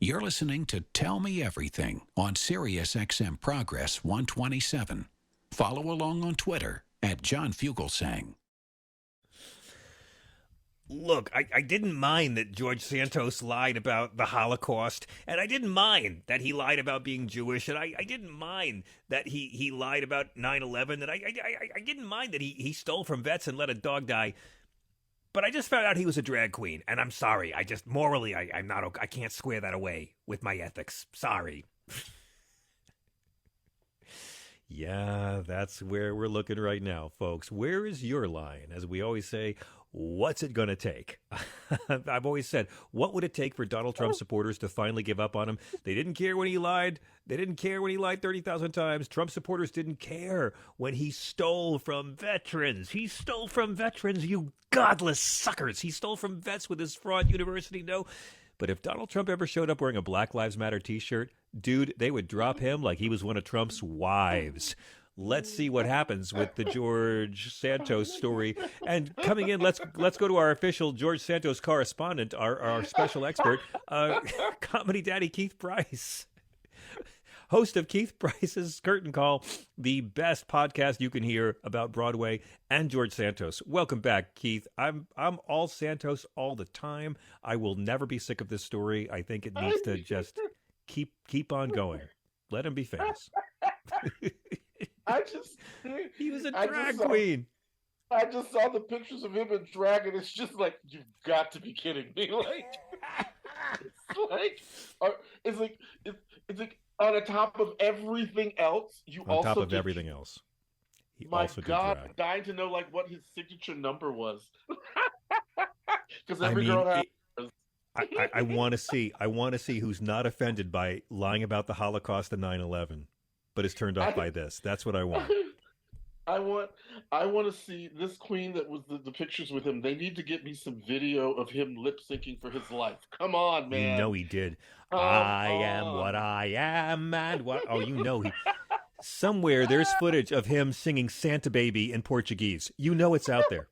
You're listening to Tell Me Everything on Sirius XM Progress 127. Follow along on Twitter at John Fugelsang. Look, I didn't mind that George Santos lied about the Holocaust, and I didn't mind that he lied about being Jewish, and I didn't mind that he lied about 9/11, and I didn't mind that he stole from vets and let a dog die. But I just found out he was a drag queen, and I'm sorry. I just morally, I'm not. I can't square that away with my ethics. Sorry. Yeah, that's where we're looking right now, folks. Where is your line? As we always say, what's it going to take? I've always said, what would it take for Donald Trump supporters to finally give up on him? They didn't care when he lied. They didn't care when he lied 30,000 times. Trump supporters didn't care when he stole from veterans. He stole from veterans, you godless suckers. He stole from vets with his fraud university. No. But if Donald Trump ever showed up wearing a Black Lives Matter t-shirt, dude, they would drop him like he was one of Trump's wives. Let's see what happens with the George Santos story. And coming in, let's go to our official George Santos correspondent, our special expert, comedy daddy Keith Price, host of Keith Price's Curtain Call, the best podcast you can hear about Broadway and George Santos. Welcome back, Keith. I'm all Santos all the time. I will never be sick of this story. I think it needs to just keep on going. Let him be famous. He was a drag queen. I just saw the pictures of him in drag, and it's just like, you've got to be kidding me! It's like on the top of everything else, everything else. He my also God, did drag. I'm dying to know what his signature number was, because every girl has. I want to see who's not offended by lying about the Holocaust and 9/11, but is turned off by this. That's what I want. I want to see this queen that was the pictures with him. They need to get me some video of him lip syncing for his life. Come on, man. You know he did. I am what I am, and what. Oh, you know he. Somewhere there's footage of him singing Santa Baby in Portuguese. You know it's out there.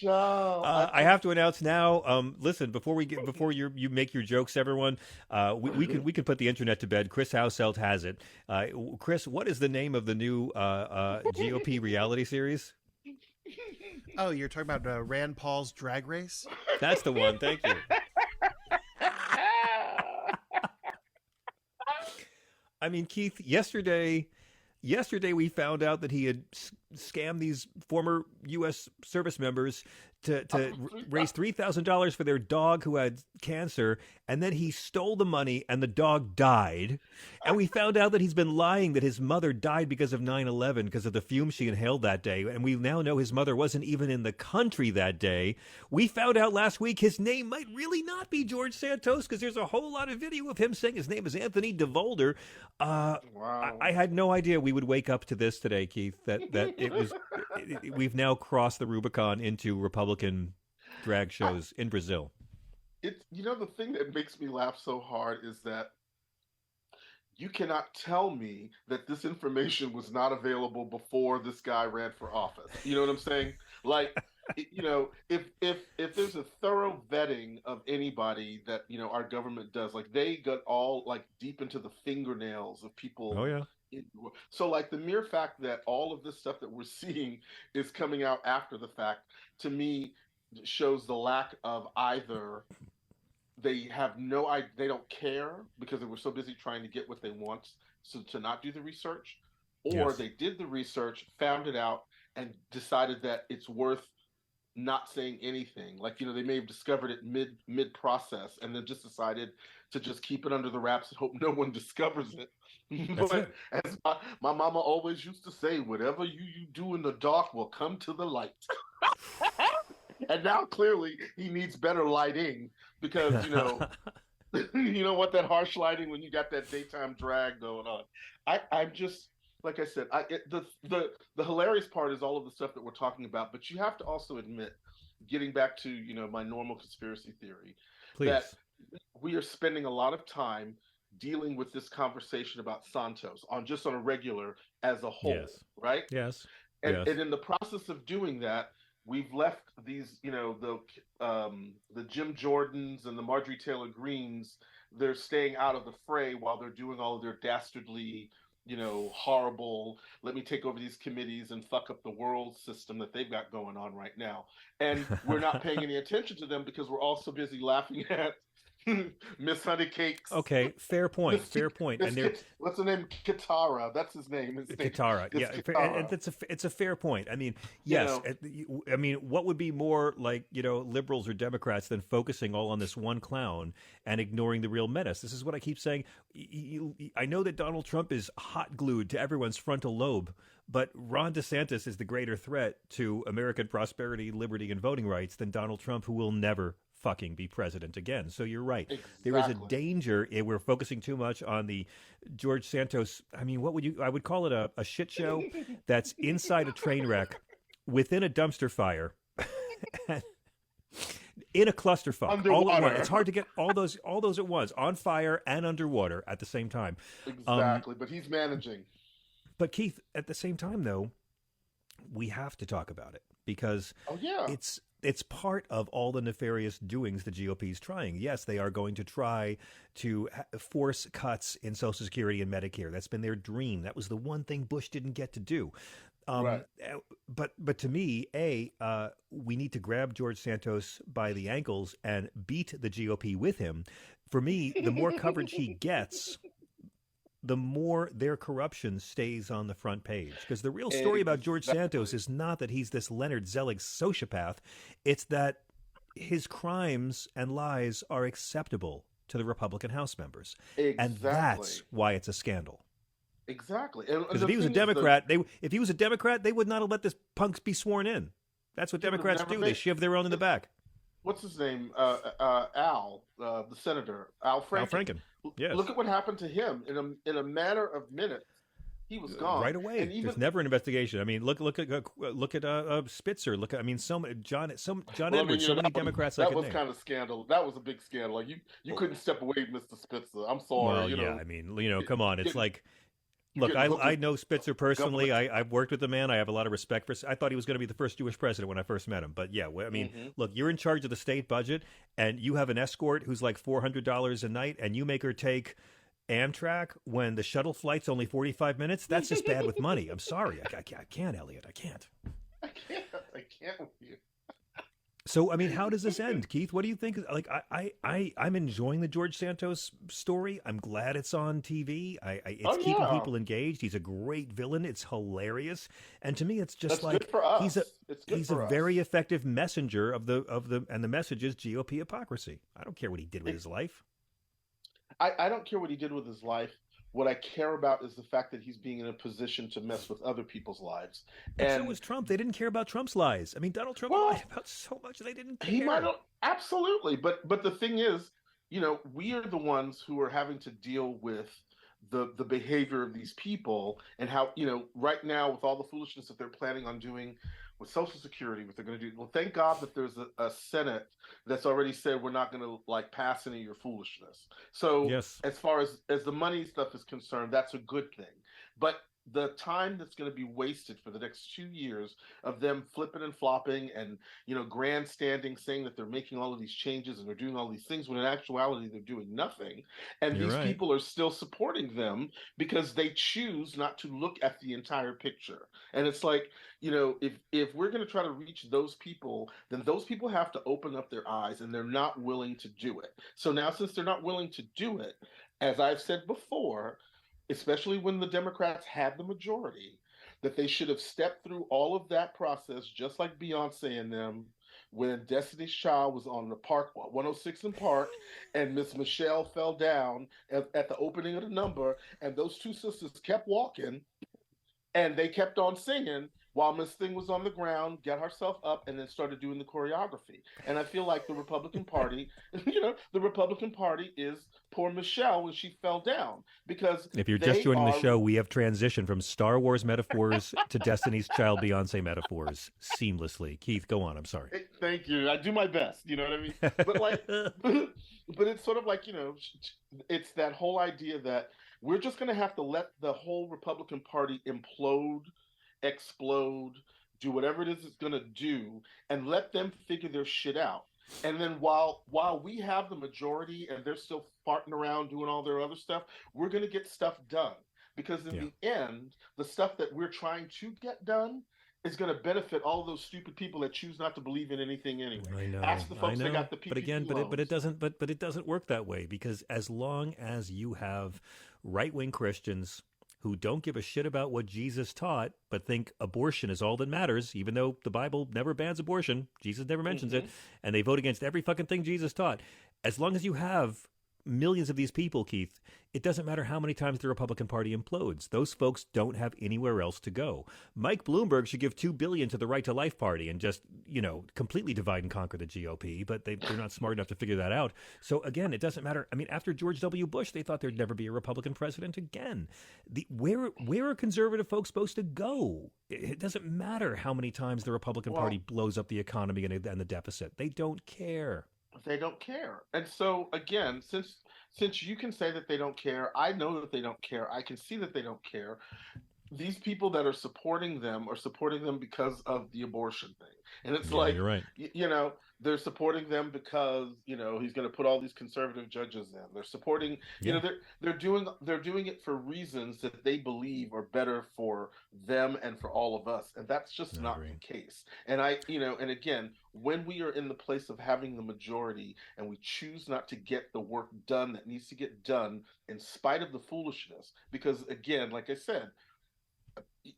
I have to announce now. Listen, before you make your jokes, everyone, we can put the internet to bed. Chris Houselt has it. Chris, what is the name of the new GOP reality series? Oh, you're talking about Rand Paul's Drag Race? That's the one. Thank you. I mean, Keith, yesterday we found out that he had scammed these former U.S. service members to raise $3,000 for their dog who had cancer, and then he stole the money and the dog died. And we found out that he's been lying that his mother died because of 9/11, because of the fumes she inhaled that day. And we now know his mother wasn't even in the country that day. We found out last week his name might really not be George Santos, because there's a whole lot of video of him saying his name is Anthony DeVolder. Wow. I had no idea we would wake up to this today, Keith, that it was we've now crossed the Rubicon into Republican drag shows in Brazil. The thing that makes me laugh so hard is that you cannot tell me that this information was not available before this guy ran for office. You know what I'm saying? Like, if there's a thorough vetting of anybody that, our government does, like they got all like deep into the fingernails of people. Oh, yeah. So like the mere fact that all of this stuff that we're seeing is coming out after the fact, to me, shows the lack of either they don't care because they were so busy trying to get what they want, so to not do the research, or Yes. they did the research, found it out, and decided that it's worth not saying anything. Like, they may have discovered it mid process and then just decided to just keep it under the wraps and hope no one discovers it. That's But it. as my mama always used to say, whatever you do in the dark will come to the light. And now clearly he needs better lighting because, you don't want that harsh lighting when you got that daytime drag going on. I'm just, like I said, the hilarious part is all of the stuff that we're talking about, but you have to also admit, getting back to, my normal conspiracy theory, Please. that we are spending a lot of time dealing with this conversation about Santos on a regular as a whole, Yes. right? Yes. And in the process of doing that, we've left these, the Jim Jordans and the Marjorie Taylor Greens. They're staying out of the fray while they're doing all of their dastardly, horrible. Let me take over these committees and fuck up the world system that they've got going on right now. And we're not paying any attention to them because we're all so busy laughing at Miss Honeycakes. Okay, fair point. Fair point. And they're what's the name? Katara. That's his name. Katara. Yeah, Katara. and it's a fair point. I mean, yes. I mean, what would be more like liberals or Democrats than focusing all on this one clown and ignoring the real menace? This is what I keep saying. I know that Donald Trump is hot glued to everyone's frontal lobe, but Ron DeSantis is the greater threat to American prosperity, liberty, and voting rights than Donald Trump, who will never fucking be president again. So you're right. Exactly. There is a danger if we're focusing too much on the George Santos. I mean, I would call it a shit show that's inside a train wreck within a dumpster fire in a clusterfuck all at once. It's hard to get all those at once, on fire and underwater at the same time. Exactly. But he's managing. But Keith, at the same time though, we have to talk about it because it's part of all the nefarious doings the GOP is trying. Yes, they are going to try to force cuts in Social Security and Medicare. That's been their dream. That was the one thing Bush didn't get to do. Right. But to me, we need to grab George Santos by the ankles and beat the GOP with him. For me, the more coverage he gets, the more their corruption stays on the front page. Because the real story about George Santos is not that he's this Leonard Zelig sociopath. It's that his crimes and lies are acceptable to the Republican House members. Exactly. And that's why it's a scandal. Exactly. Because if he was a Democrat, they would not have let this punk be sworn in. That's what Democrats do. They shove their own in the back. What's his name? Al, the senator, Al Franken. Al Franken. Yes. Look at what happened to him in a matter of minutes. He was gone right away. And there's never an investigation. I mean, look at Spitzer. John Edwards. So many Democrats. That was kind of scandal. That was a big scandal. Like you couldn't step away, Mr. Spitzer. I'm sorry. Well, I mean, come on. It's like. Look, I know Spitzer personally. I've worked with the man. I have a lot of respect for. I thought he was going to be the first Jewish president when I first met him. But yeah, I mean, look, you're in charge of the state budget, and you have an escort who's like $400 a night, and you make her take Amtrak when the shuttle flight's only 45 minutes. That's just bad with money. I'm sorry, I can't, Elliot. I can't. I can't with you. So, I mean, how does this end, Keith? What do you think? Like, I'm enjoying the George Santos story. I'm glad it's on TV. It's keeping people engaged. He's a great villain. It's hilarious. And to me, it's just good for us. He's a very effective messenger of the message is GOP hypocrisy. I don't care what he did with his life. I don't care what he did with his life. What I care about is the fact that he's being in a position to mess with other people's lives. And so was Trump. They didn't care about Trump's lies. I mean, Donald Trump lied about so much they didn't care. He might have, absolutely. But the thing is, we are the ones who are having to deal with the behavior of these people and how, right now with all the foolishness that they're planning on doing with Social Security, what they're going to do. Well, thank God that there's a Senate that's already said we're not going to pass any of your foolishness. So yes. As far as the money stuff is concerned, that's a good thing. But the time that's going to be wasted for the next 2 years of them flipping and flopping and, grandstanding, saying that they're making all of these changes and they're doing all these things when in actuality they're doing nothing. And these people are still supporting them because they choose not to look at the entire picture. And it's like, if we're going to try to reach those people, then those people have to open up their eyes, and they're not willing to do it. So now, since they're not willing to do it, as I've said before, especially when the Democrats had the majority, that they should have stepped through all of that process, just like Beyonce and them, when Destiny's Child was on the 106 in Park, and Miss Michelle fell down at the opening of the number, and those two sisters kept walking, and they kept on singing while Miss Thing was on the ground, got herself up, and then started doing the choreography. And I feel like the Republican Party, the Republican Party is poor Michelle when she fell down. Because if you're just joining the show, we have transitioned from Star Wars metaphors to Destiny's Child Beyonce metaphors seamlessly. Keith, go on. I'm sorry. Thank you. I do my best. You know what I mean? But but it's sort of like, it's that whole idea that we're just going to have to let the whole Republican Party implode, explode, do whatever it is it's going to do, and let them figure their shit out. And then while we have the majority and they're still farting around doing all their other stuff, we're going to get stuff done. Because in the end, the stuff that we're trying to get done is going to benefit all of those stupid people that choose not to believe in anything anyway. I know. Ask the folks that got the PPP but again, loans. but it doesn't work that way, because as long as you have right-wing Christians who don't give a shit about what Jesus taught, but think abortion is all that matters, even though the Bible never bans abortion, Jesus never mentions it, and they vote against every fucking thing Jesus taught. As long as you have millions of these people, Keith, it doesn't matter how many times the Republican Party implodes. Those folks don't have anywhere else to go. Mike Bloomberg should give $2 billion to the Right to Life Party and just, completely divide and conquer the GOP, but they're not smart enough to figure that out. So again, it doesn't matter. I mean, after George W. Bush, they thought there'd never be a Republican president again. Where are conservative folks supposed to go? It doesn't matter how many times the Republican Party blows up the economy and the deficit. They don't care. They don't care. And so again, since you can say that they don't care, I know that they don't care. I can see that they don't care. These people that are supporting them are supporting them because of the abortion thing. And it's like, you're right. They're supporting them because, he's going to put all these conservative judges in. They're supporting, they're doing it for reasons that they believe are better for them and for all of us. And that's just not the case. And and again, when we are in the place of having the majority and we choose not to get the work done that needs to get done in spite of the foolishness, because again, like I said,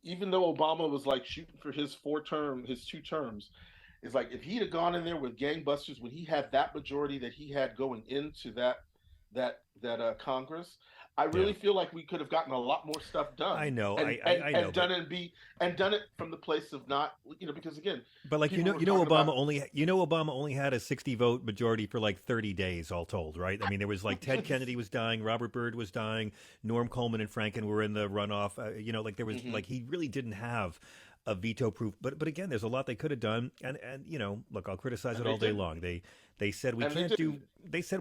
even though Obama was like shooting for his 2 terms, it's like if he'd have gone in there with gangbusters when he had that majority that he had going into that Congress, I really feel like we could have gotten a lot more stuff done. I know, and know, done it from the place of not, because again, but like Obama only had a 60 vote majority for like 30 days all told, right? I mean, there was like Ted Kennedy was dying, Robert Byrd was dying, Norm Coleman and Franken were in the runoff. Like there was like he really didn't have a veto proof, but again, there's a lot they could have done, and look, I'll criticize it all day long. They said we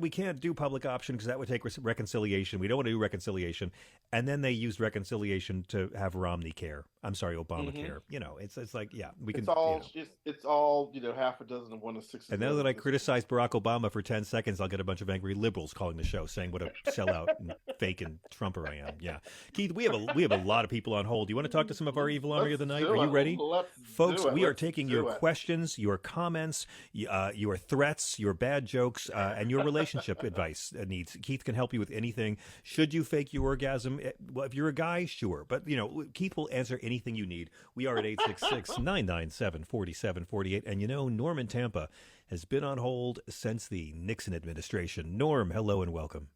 can't do public option because that would take reconciliation. We don't want to do reconciliation, and then they used reconciliation to have Romney care. I'm sorry, Obamacare. It's like we can. It's all half a dozen of 1 of 6. And now that I criticized Barack Obama for 10 seconds, I'll get a bunch of angry liberals calling the show saying what a sellout and fake and Trumper I am. Yeah, Keith, we have a lot of people on hold. Do you want to talk to some of our evil army of the night? Are you ready, folks? We are taking your questions, your comments, your threats, your bad jokes, and your relationship advice needs. Keith can help you with anything. Should you fake your orgasm? Well, if you're a guy, sure. But, Keith will answer anything you need. We are at 866-997-4748. And, Norm in Tampa has been on hold since the Nixon administration. Norm, hello and welcome.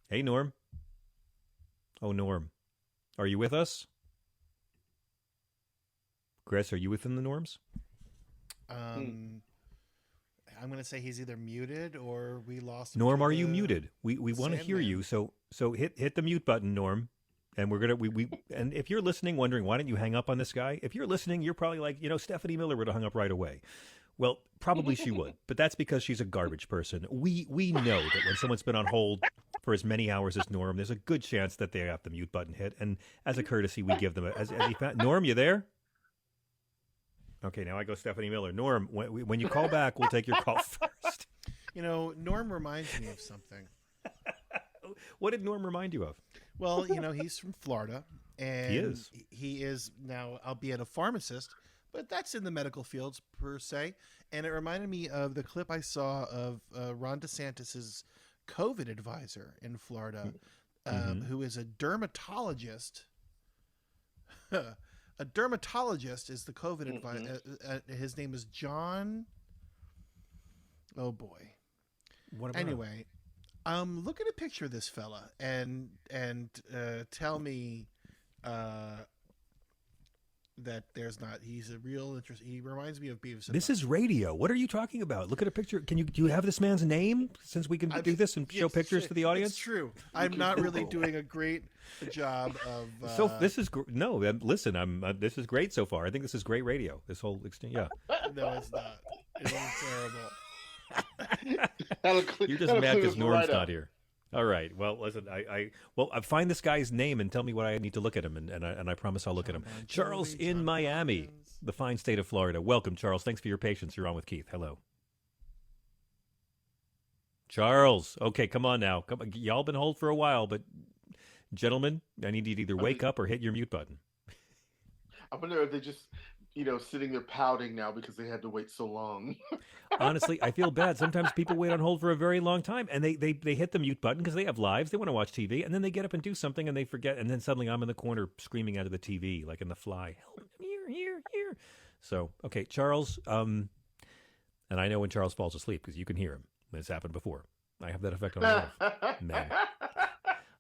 Hey, Norm. Oh, Norm. Are you with us? Chris, are you within the norms? I'm going to say he's either muted or we lost him. Norm, are you muted? We want to hear you. So hit the mute button, Norm. And we're going to, and if you're listening, wondering, why didn't you hang up on this guy? If you're listening, you're probably like, Stephanie Miller would have hung up right away. Well, probably she would, but that's because she's a garbage person. We know that when someone's been on hold for as many hours as Norm, there's a good chance that they have the mute button hit. And as a courtesy, we give them Norm, you there? Okay, now I go Stephanie Miller. Norm, when you call back, we'll take your call first. Norm reminds me of something. What did Norm remind you of? Well, he's from Florida, and he is now, albeit a pharmacist, but that's in the medical fields per se. And it reminded me of the clip I saw of Ron DeSantis's COVID advisor in Florida, who is a dermatologist. A dermatologist is the COVID advisor. His name is John. Oh boy. What about anyway, look at a picture of this fella and tell me that there's not. He's a real interest. He reminds me of Beavis. This is radio. What are you talking about? Look at a picture. Do you have this man's name? Since we can do this and show pictures to the audience. It's true. I'm not really doing a great job of. So this is listen. This is great so far. I think this is great radio. This whole extent. Yeah. No, it's not. It's terrible. You're just mad because Norm's not here. All right. Well, listen. Find this guy's name and tell me what I need to look at him, and I promise I'll look at him. Charles in Miami, the fine state of Florida. Welcome, Charles. Thanks for your patience. You're on with Keith. Hello, Charles. Okay, come on now. Come, y'all been hold for a while, but gentlemen, I need you to either wake up or hit your mute button. I wonder if they just, sitting there pouting now because they had to wait so long. Honestly, I feel bad. Sometimes people wait on hold for a very long time, and they hit the mute button because they have lives. They want to watch TV, and then they get up and do something, and they forget, and then suddenly I'm in the corner screaming out of the TV, like in The Fly. Help, here. So, okay, Charles, and I know when Charles falls asleep because you can hear him. It's happened before. I have that effect on my life. Man.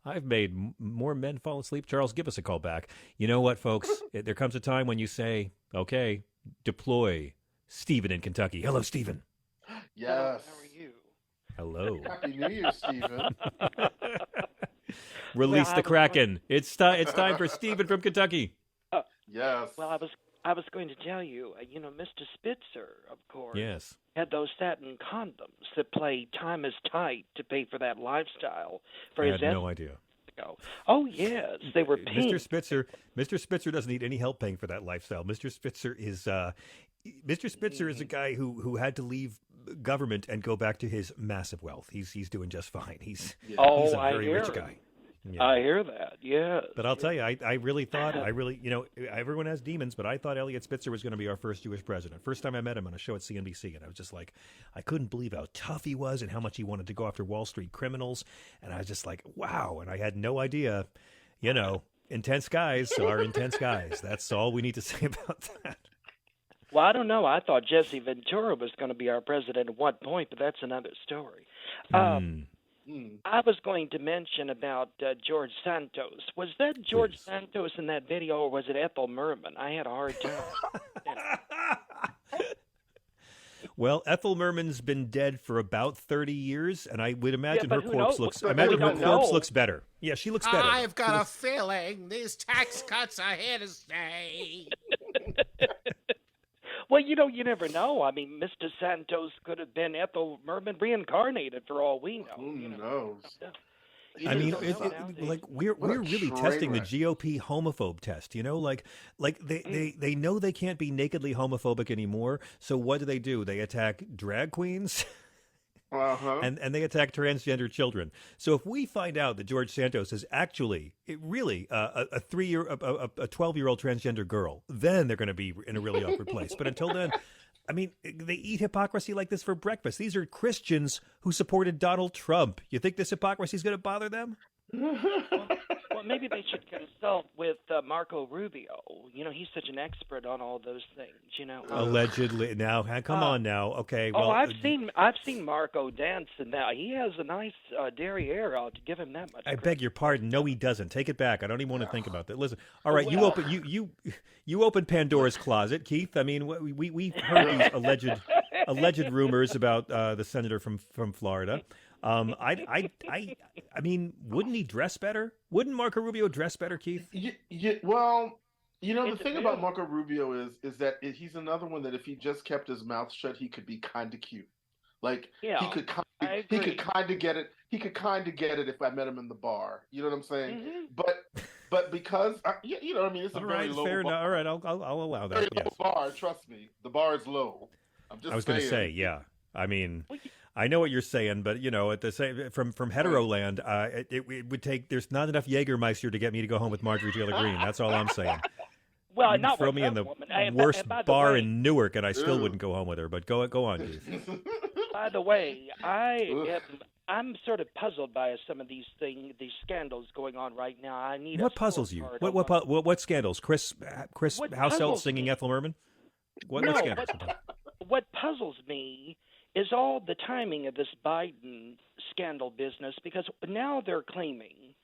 I've made more men fall asleep. Charles, give us a call back. You know what, folks? There comes a time when you say, okay, deploy Stephen in Kentucky. Hello, Stephen. Yes. How are you? Hello. Happy New Year, Stephen. Release the Kraken. It's time for Stephen from Kentucky. Yes. Well, I was going to tell you, Mr. Spitzer, of course, Yes. had those satin condoms that play "Time Is Tight" to pay for that lifestyle for I his had no idea. ago. Oh yes, they were pink. Mr. Spitzer doesn't need any help paying for that lifestyle. Mr. Spitzer is a guy who had to leave government and go back to his massive wealth. He's doing just fine. He's a very rich guy. Yeah. I hear that. Yes. But I'll tell you, I really thought, everyone has demons, but I thought Elliot Spitzer was going to be our first Jewish president. First time I met him on a show at CNBC, and I was just like, I couldn't believe how tough he was and how much he wanted to go after Wall Street criminals. And I was just like, wow. And I had no idea, intense guys are intense guys. That's all we need to say about that. Well, I don't know. I thought Jesse Ventura was going to be our president at one point, but that's another story. I was going to mention about George Santos. Was that George Santos in that video, or was it Ethel Merman? I had a hard time. Well, Ethel Merman's been dead for about 30 years, and I would imagine her corpse looks better. Yeah, she looks better. I've got a feeling these tax cuts are here to stay. Well, you never know. I mean, Mr. Santos could have been Ethel Merman reincarnated for all we know. Who knows? I mean, we're really testing the GOP homophobe test. They know they can't be nakedly homophobic anymore. So what do? They attack drag queens. And they attack transgender children. So if we find out that George Santos is actually a 12-year-old transgender girl, then they're going to be in a really awkward place. But until then, I mean, they eat hypocrisy like this for breakfast. These are Christians who supported Donald Trump. You think this hypocrisy is going to bother them? Well, maybe they should consult with Marco Rubio. He's such an expert on all those things. Allegedly. Now, come on now. Okay. Well, I've seen Marco dance, and now he has a nice derriere. I'll give him that much. I beg your pardon. No, he doesn't. Take it back. I don't even want to think about that. Listen. All right, you open Pandora's closet, Keith. I mean, we've heard these alleged rumors about the senator from Florida. I mean, wouldn't he dress better? Wouldn't Marco Rubio dress better, Keith? Well, the thing about Marco Rubio is that he's another one that if he just kept his mouth shut, he could be kind of cute. Like he could kind of get it. He could kind of get it if I met him in the bar. You know what I'm saying? Mm-hmm. But because what I mean, it's a very low fair bar. All right, I'll allow that. Very low bar. Trust me, the bar is low. I was going to say, yeah. I mean. I know what you're saying, but at the same from hetero land, it would take. There's not enough Jägermeister to get me to go home with Marjorie Taylor Greene. That's all I'm saying. Well, you not throw me in the worst bar in Newark, and I still wouldn't go home with her. But go on, Keith. By the way, I'm sort of puzzled by some of these scandals going on right now. I need. What puzzles you? What scandals? Chris Housel singing Ethel Merman? What scandals? What puzzles me is all the timing of this Biden scandal business, because now they're claiming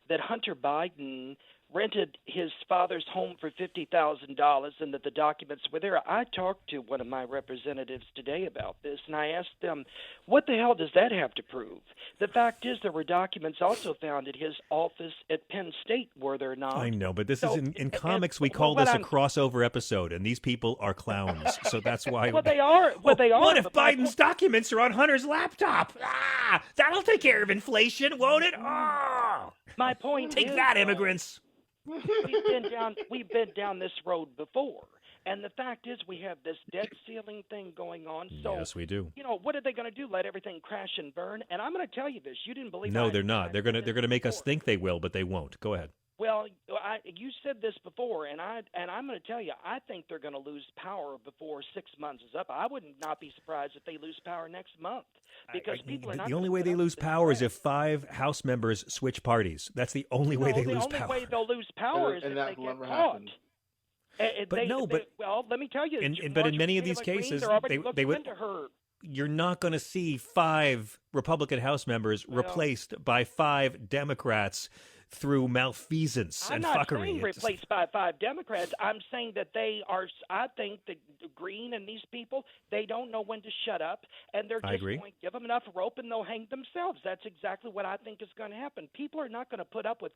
that Hunter Biden rented his father's home for $50,000 and that the documents were there. I talked to one of my representatives today about this, and I asked them, what the hell does that have to prove? The fact is there were documents also found at his office at Penn State, were there not? I know, but this is in comics, we call this a crossover episode, and these people are clowns, so that's why... Well, they are. What if Biden's documents are on Hunter's laptop? That'll take care of inflation, won't it? My point Take is, that, immigrants. We've been down this road before, and the fact is we have this debt ceiling thing going on. So, yes, we do. What are they going to do? Let everything crash and burn? And I'm going to tell you this: you didn't believe. No, they're not. They're gonna make us think they will, but they won't. Go ahead. Well, you said this before, and I'm going to tell you, I think they're going to lose power before 6 months is up. I would not be surprised if they lose power next month, because people are not. The only way they lose power is if 5 House members switch parties. That's the only way they lose power. The only way they'll lose power is if they get caught. Well, let me tell you. But in many of these cases, they would. You're not going to see 5 Republican House members replaced by 5 Democrats through malfeasance and fuckery. I'm not saying replaced by 5 Democrats. I'm saying that they are. I think that Green and these people, they don't know when to shut up, and they're just going to give them enough rope and they'll hang themselves. That's exactly what I think is going to happen. People are not going to put up with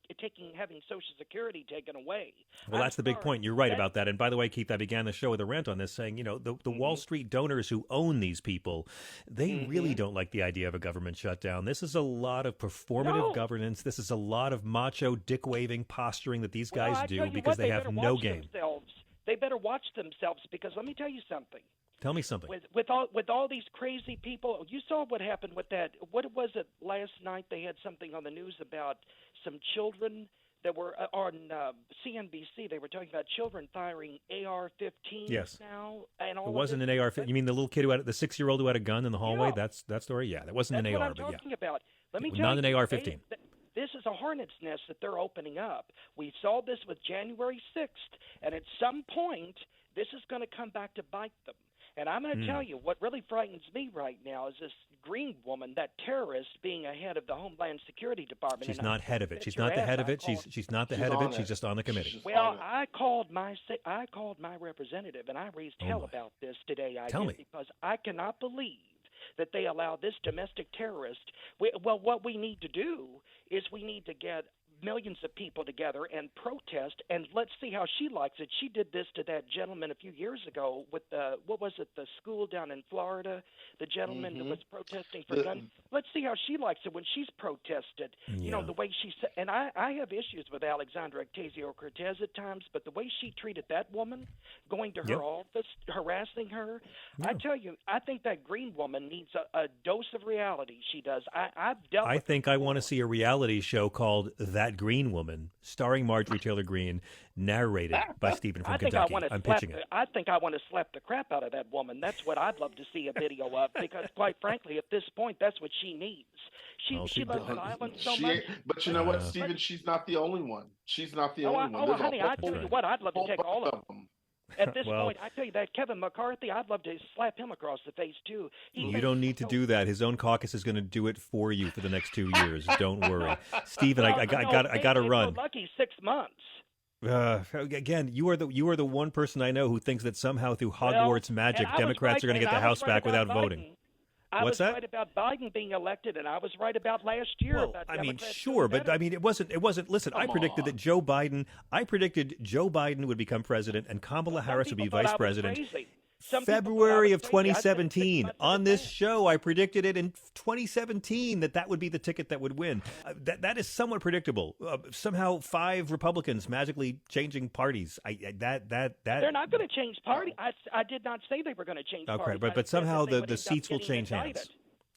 having Social Security taken away. Well, that's the big point. You're right about that. And by the way, Keith, I began the show with a rant on this, saying, the Wall Street donors who own these people, they really don't like the idea of a government shutdown. This is a lot of performative governance. This is a lot of macho dick-waving posturing that these guys do because they have no game. They better watch themselves, because let me tell you something. Tell me something. With all these crazy people, you saw what happened with that. What was it last night? They had something on the news about some children that were on CNBC. They were talking about children firing AR-15s now. And all it wasn't an AR-15. You mean the little kid the 6-year-old who had a gun in the hallway? Yeah. That story? Yeah, that wasn't an AR. That's what I'm talking about. Let me tell not you, an AR-15. This is a hornet's nest that they're opening up. We saw this with January 6th, and at some point, this is going to come back to bite them. And I'm going to tell you, what really frightens me right now is this Green woman, that terrorist, being ahead of the Homeland Security Department. She's not head of it. She's not the head of it. She's not the head of it. She's just on the committee. Well, I called my representative, and I raised hell about this today. Tell me. Because I cannot believe that they allow this domestic terrorist. What we need to do is we need to get millions of people together and protest, and let's see how she likes it. She did this to that gentleman a few years ago with the school down in Florida, the gentleman that was protesting for guns. Let's see how she likes it when she's protested. Yeah. The way she said, and I have issues with Alexandra Ocasio-Cortez at times, but the way she treated that woman, going to her office, harassing her, I tell you, I think that Green woman needs a dose of reality. She does. I think I want to see a reality show called That Green Woman, starring Marjorie Taylor Greene, narrated by Stephen from Kentucky. I'm pitching it. I think I want to slap the crap out of that woman. That's what I'd love to see a video of, because quite frankly, at this point, that's what she needs. She loves violence so much. But you know what, Stephen? She's not the only one. She's not the only one. Honey, I tell you what, I'd love to take all of them. At this point, I tell you that Kevin McCarthy, I'd love to slap him across the face, too. You don't need to do that. His own caucus is going to do it for you for the next 2 years. Don't worry. Stephen, I got to run. Lucky 6 months. Again, you are the one person I know who thinks that somehow through Hogwarts magic, Democrats are going to get the House back without voting. What's that? I was right about Biden being elected, and I was right about last year. Well, sure, but it wasn't. Listen, I predicted that Joe Biden would become president and Kamala Harris would be vice president. February of 2017. On this show, I predicted it in 2017 that would be the ticket that would win. That is somewhat predictable. Somehow 5 Republicans magically changing parties. They're not going to change party. I did not say they were going to change parties. Okay, but somehow the seats will change hands.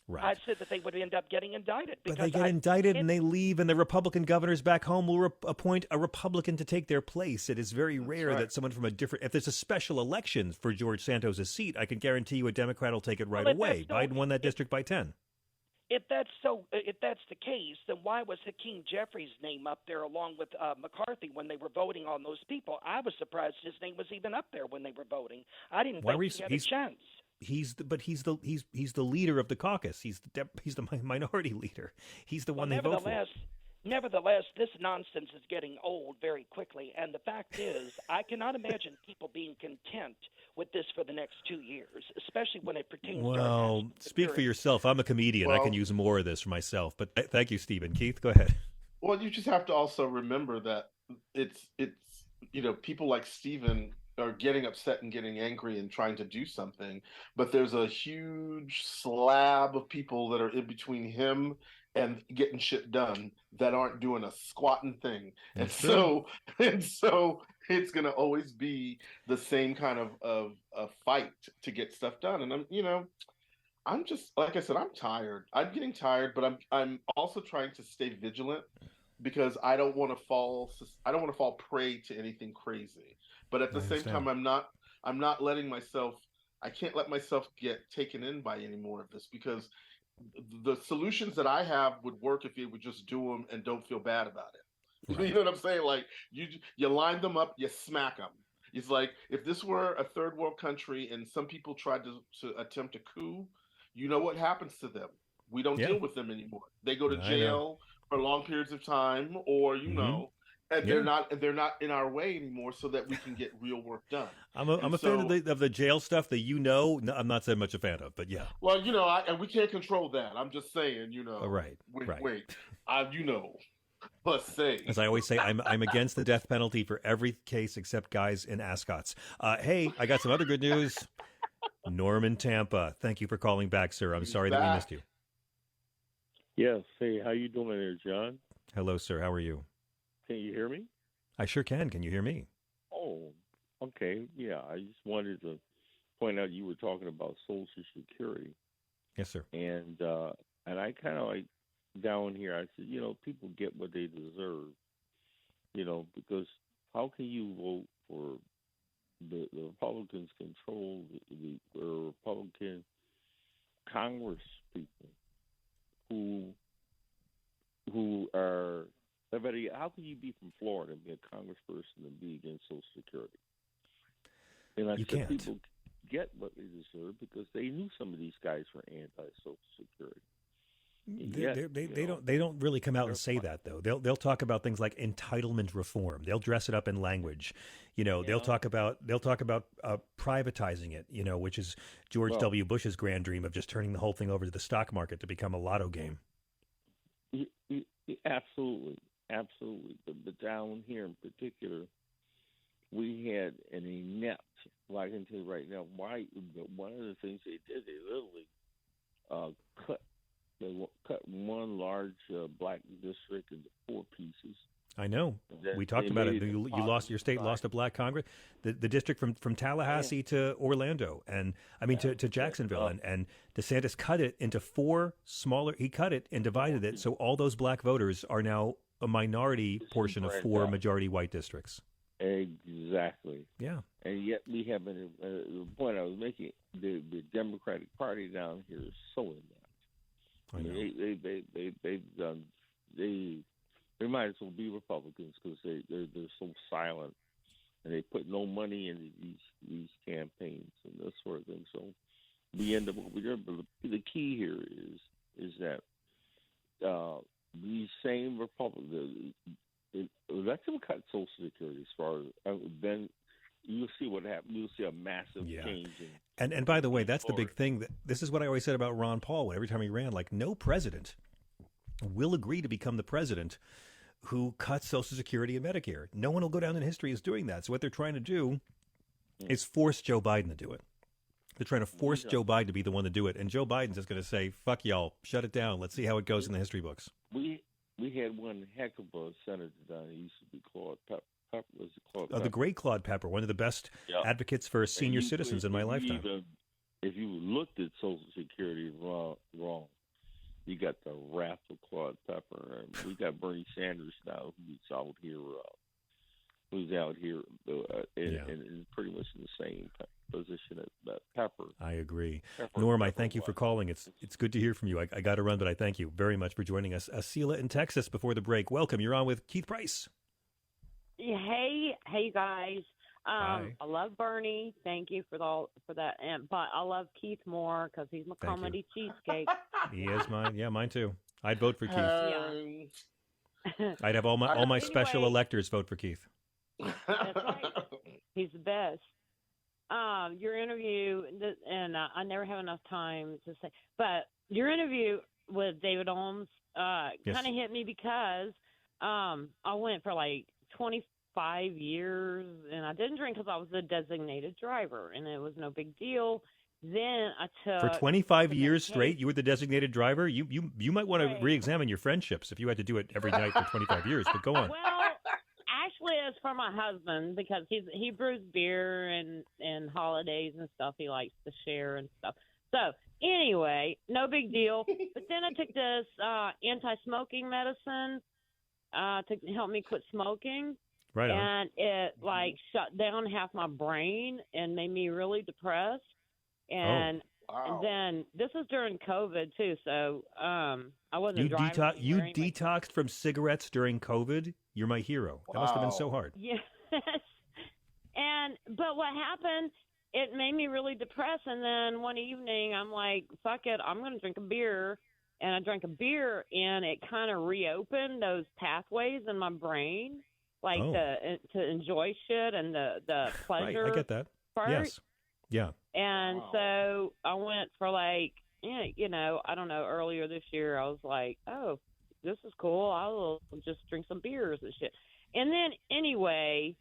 Right. I said that they would end up getting indicted. But they get indicted and they leave, and the Republican governors back home will appoint a Republican to take their place. It is very rare that someone from a different... If there's a special election for George Santos' seat, I can guarantee you a Democrat will take it right away. Biden won that district by 10. If that's the case, then why was Hakeem Jeffries' name up there along with McCarthy when they were voting on those people? I was surprised his name was even up there when they were voting. I didn't think he had a chance. He's the leader of the caucus. He's the minority leader. He's the one they vote for. Nevertheless, this nonsense is getting old very quickly, and the fact is, I cannot imagine people being content with this for the next 2 years, especially when it pertains to our Well, national speak for security. yourself. I'm a comedian. I Well, can use more of this for myself. But thank you, Stephen. Keith, go ahead. well, you just have to also remember that it's people like Steven are getting upset and getting angry and trying to do something, but there's a huge slab of people that are in between him and getting shit done that aren't doing a squatting thing. And That's true. so it's gonna always be the same kind of fight to get stuff done. And I'm just, like I said, I'm tired. I'm getting tired, but I'm also trying to stay vigilant because I don't want to fall prey to anything crazy. But at I the same understand. time, I'm not letting myself I can't let myself get taken in by any more of this because the solutions that I have would work if you would just do them and don't feel bad about it. You Right. know what I'm saying? Like you line them up, you smack them. It's like if this were a third world country and some people tried to attempt a coup, you know what happens to them? We don't Yeah, deal with them anymore. They go to I know. jail for long periods of time, or Hmm. and Yeah. they're not in our way anymore, so that we can get real work done. I'm And a fan of so, the jail stuff that no, I'm not so much a fan of, but yeah. well, and we can't control that. I'm just saying, Right. wait, Right. wait, let's say. As I always say, I'm against the death penalty for every case except guys in ascots. Hey, I got some other good news. Norm in Tampa. Thank you for calling back, sir. I'm He's sorry that we missed back. you. Yes. Hey, how you doing there, John? Hello, sir. How are you? Can you hear me? I sure can. Can you hear me? Oh, okay. Yeah, I just wanted to point out you were talking about Social Security, Yes, sir. and I kind of like down here. I said, people get what they deserve, because how can you vote for the Republicans control the Republican Congress people who are everybody? How can you be from Florida and be a congressperson and be against Social Security? And I You said can't. people get what they deserve because they knew some of these guys were anti-Social Security. And yet, They don't really come out and say that though. They'll talk about things like entitlement reform. They'll dress it up in language. They'll talk about privatizing it. Which is George well, W. Bush's grand dream of just turning the whole thing over to the stock market to become a lotto game. absolutely, absolutely. But down here in particular, we had an inept. Well, I can tell you right now why. One of the things they did, they literally cut. Cut one large black district into 4 pieces. I know. Then We talked they about made it. it You lost your state, impossible lost a black Congress. The district from Tallahassee to Orlando, and I mean to Jacksonville, and DeSantis cut it into 4 smaller. He cut it and divided it, so all those black voters are now a minority portion of 4 majority white districts. Exactly. Yeah. And yet we have the point I was making. The Democratic Party down here is so inept. I know. They've done. They might as well be Republicans because they're so silent, and they put no money into these campaigns and that sort of thing. So we end up what we do. But the key here is that these same Republicans, let them cut Social Security as far as then. You'll see what happens. You'll see a massive change. And by the way, that's the big thing. This is what I always said about Ron Paul. Every time he ran, like no president will agree to become the president who cuts Social Security and Medicare. No one will go down in history as doing that. So what they're trying to do is force Joe Biden to do it. They're trying to force Joe Biden to be the one to do it. And Joe Biden's just going to say, fuck y'all, shut it down. Let's see how it goes in the history books. We had one heck of a senator down. He used to be Claude Pepper. The great Claude Pepper, one of the best advocates for senior citizens in my lifetime. If you looked at Social Security wrong, you got the wrath of Claude Pepper. And we got Bernie Sanders now, who's out here and pretty much in the same position as Pepper. I agree. Norm, I thank you for calling. It's good to hear from you. I got to run, but I thank you very much for joining us. Asila in Texas before the break. Welcome. You're on with Keith Price. Hey, you guys. Hi. I love Bernie. Thank you for that. But I love Keith more because he's my comedy cheesecake. He is mine. Yeah, mine too. I'd vote for Keith. Yeah. I'd have all my Anyway, special electors vote for Keith. That's right. He's the best. Your interview, and I never have enough time to say, but your interview with David Holmes kind of hit me because I went for like 25 years, and I didn't drink because I was a designated driver, and it was no big deal. Then I took For 25 years straight, you were the designated driver. You might want to re-examine your friendships if you had to do it every night for 25 years. But go on. Well, actually, it's for my husband because he brews beer and holidays and stuff. He likes to share and stuff. So anyway, no big deal. But then I took this anti-smoking medicine to help me quit smoking. Right on. And it like shut down half my brain and made me really depressed. And then this was during COVID too, so I wasn't driving. You detoxed from cigarettes during COVID? You're my hero. That must have been so hard. Yes. But what happened, it made me really depressed, and then one evening I'm like, fuck it, I'm going to drink a beer. And I drank a beer, and it kind of reopened those pathways in my brain, like to enjoy shit and the pleasure. Right, I get that. Part. Yes. Yeah. And so I went for like, I don't know, earlier this year, I was like, oh, this is cool. I'll just drink some beers and shit. And then anyway,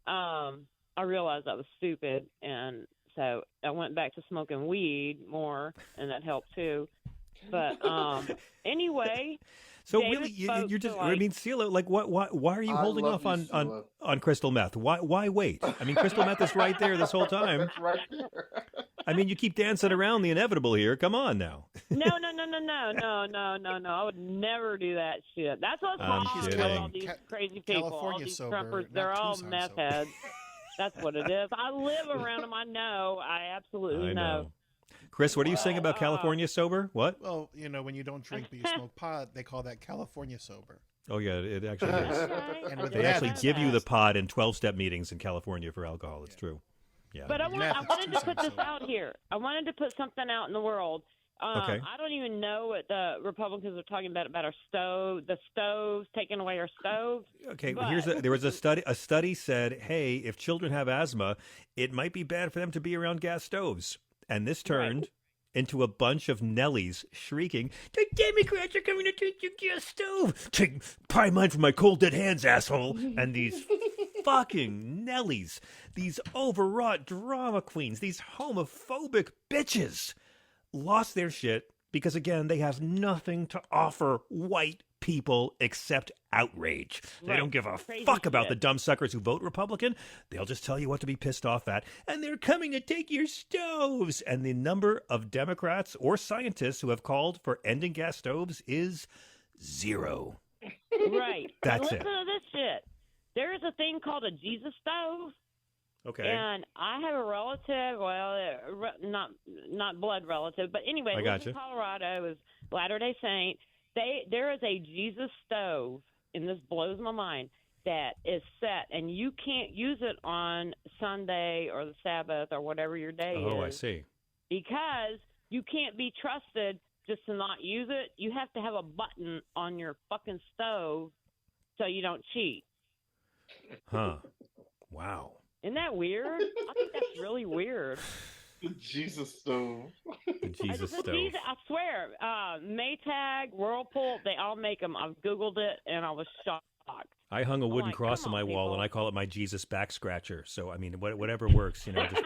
I realized I was stupid. And so I went back to smoking weed more, and that helped too. But anyway. So really, you're just, I mean, Sheila, like, why are you holding off on crystal meth? Why wait? I mean, crystal meth is right there this whole time. That's right there. I mean, you keep dancing around the inevitable here. Come on now. No. I would never do that shit. That's what's wrong with all these crazy people. California all these sober, Trumpers, not they're all Tucson meth sober. heads. That's what it is. I live around them. I know. I absolutely know. Chris, what are you saying about California sober? What? Well, when you don't drink but you smoke pot, they call that California sober. Oh, yeah, it actually is. And with They meth, actually it's give you the fast. pod in 12-step meetings in California for alcohol. It's true. Yeah. But I Meth, wanted it's to put Tucson this sober. out here. I wanted to put something out in the world. Okay. I don't even know what the Republicans are talking about our stove, the stoves, taking away our stoves. Okay, But- there was a study. A study said, hey, if children have asthma, it might be bad for them to be around gas stoves. And this turned into a bunch of Nellies shrieking, the Democrats are coming to take your gas stove. Take pry mine from my cold dead hands, asshole. And these fucking Nellies, these overwrought drama queens, these homophobic bitches lost their shit because, again, they have nothing to offer white people except outrage. They don't give a Crazy fuck about shit. the dumb suckers who vote Republican. They'll just tell you what to be pissed off at. And they're coming to take your stoves. And the number of Democrats or scientists who have called for ending gas stoves is 0. Right. That's Listen it. to this shit. There is a thing called a Jesus stove. Okay. And I have a relative, not blood relative, but anyway, I lives gotcha. in Colorado, is Latter-day Saint. There is a Jesus stove, and this blows my mind, that is set, and you can't use it on Sunday or the Sabbath or whatever your day is. Oh, I see. Because you can't be trusted just to not use it. You have to have a button on your fucking stove so you don't cheat. Huh. Wow. Isn't that weird? I think that's really weird. The Jesus stove. The Jesus stove. I swear, Maytag, Whirlpool, they all make them. I've Googled it, and I was shocked. I hung a wooden like, cross come on my on, wall, people. and I call it my Jesus back scratcher. So, I mean, whatever works, just,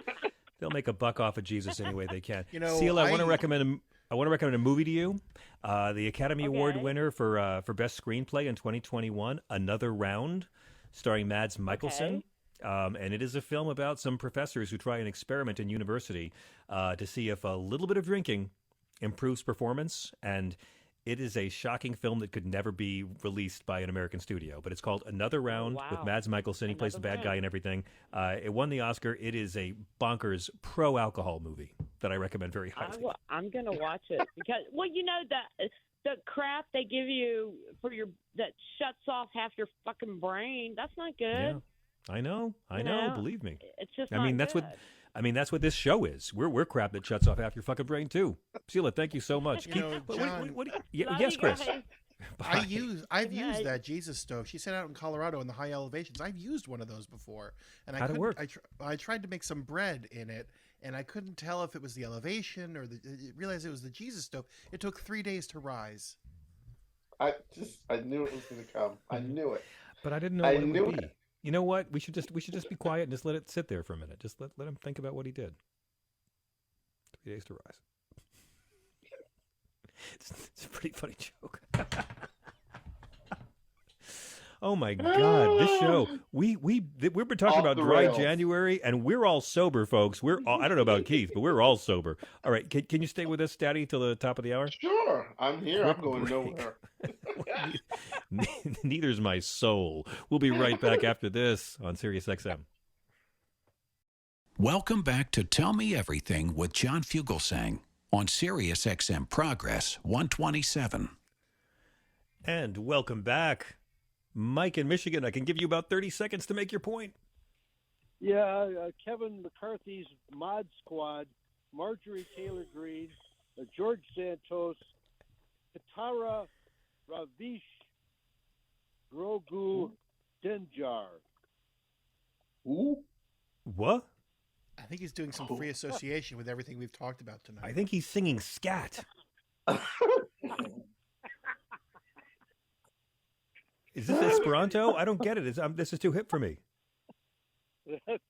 they'll make a buck off of Jesus any way they can. Seal, I want to recommend a movie to you. The Academy Award winner for Best Screenplay in 2021, Another Round, starring Mads Mikkelsen. Okay. And it is a film about some professors who try an experiment in university to see if a little bit of drinking improves performance. And it is a shocking film that could never be released by an American studio. But it's called Another Round with Mads Mikkelsen. He plays the bad guy and everything. It won the Oscar. It is a bonkers pro-alcohol movie that I recommend very highly. I'm going to watch it. Because, the crap they give you that shuts off half your fucking brain, that's not good. Yeah. I know. Believe me. It's just that's what this show is. We're crap that shuts off half your fucking brain too. Sheila, thank you so much. John, Yes, Chris. I've used that Jesus stove. She said out in Colorado in the high elevations. I've used one of those before, and How'd it work? I tried to make some bread in it, and I couldn't tell if it was the elevation or realized it was the Jesus stove. It took 3 days to rise. I knew it was going to come. I knew it. But I didn't know what it would be. You know what? We should just be quiet and just let it sit there for a minute. Just let him think about what he did. 3 days to rise. It's a pretty funny joke. Oh my God! This show we've been talking about dry rails. January, and we're all sober, folks. I don't know about Keith, but we're all sober. All right, can you stay with us, Daddy, till the top of the hour? Sure, I'm here. I'm going nowhere. Neither's my soul. We'll be right back after this on Sirius XM. Welcome back to Tell Me Everything with John Fugelsang on Sirius XM Progress 127. And welcome back. Mike in Michigan, I can give you about 30 seconds to make your point. Yeah, Kevin McCarthy's Mod Squad, Marjorie Taylor Greene, George Santos, Katara Ravish, Grogu Denjar. Ooh. What? I think he's doing some free association with everything we've talked about tonight. I think he's singing scat. Is this Esperanto? I don't get it. This is too hip for me. That's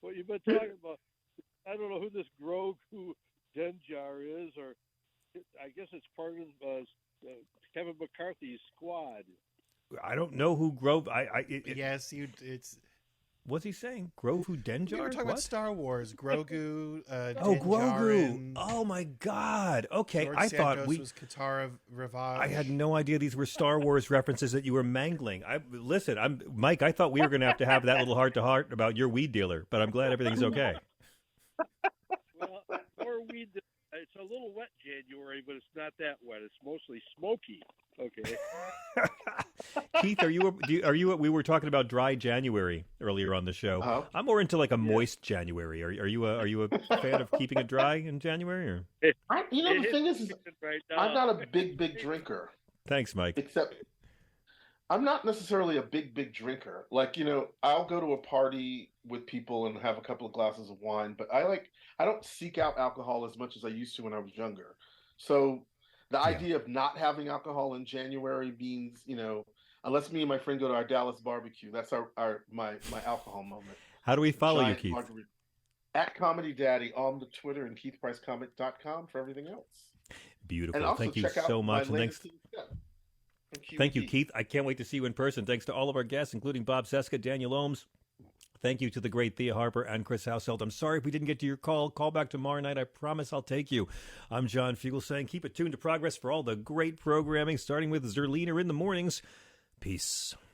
what you've been talking about. I don't know who this Grogu Denjar is, or I guess it's part of Kevin McCarthy's squad. I don't know who Grove. It's. What's he saying? Grogu Denjar? We were talking about Star Wars. Grogu. Grogu. Oh my God. Okay, George I Santos thought was Katara Ravage. I had no idea these were Star Wars references that you were mangling. I'm Mike. I thought we were going to have that little heart to heart about your weed dealer, but I'm glad everything's okay. Well, more weed. It's a little wet January, but it's not that wet. It's mostly smoky. Okay. Keith, are you? We were talking about dry January earlier on the show. Uh-huh. I'm more into like a moist January. Are you a fan of keeping it dry in January? Or? The thing is right I'm not a big drinker. Thanks, Mike. Except I'm not necessarily a big drinker. Like, I'll go to a party with people and have a couple of glasses of wine, but I don't seek out alcohol as much as I used to when I was younger. So the idea of not having alcohol in January means, unless me and my friend go to our Dallas barbecue, that's my alcohol moment. How do we follow you, Keith? Margarita. At Comedy Daddy on the Twitter and KeithPriceComic.com for everything else. Beautiful. And also Thank you so much. And thanks. Thank you, Keith. I can't wait to see you in person. Thanks to all of our guests, including Bob Seska, Daniel Ohms. Thank you to the great Thea Harper and Chris Household. I'm sorry if we didn't get to your call. Call back tomorrow night. I promise I'll take you. I'm John Fugelsang. Keep it tuned to Progress for all the great programming, starting with Zerlina in the mornings. Peace.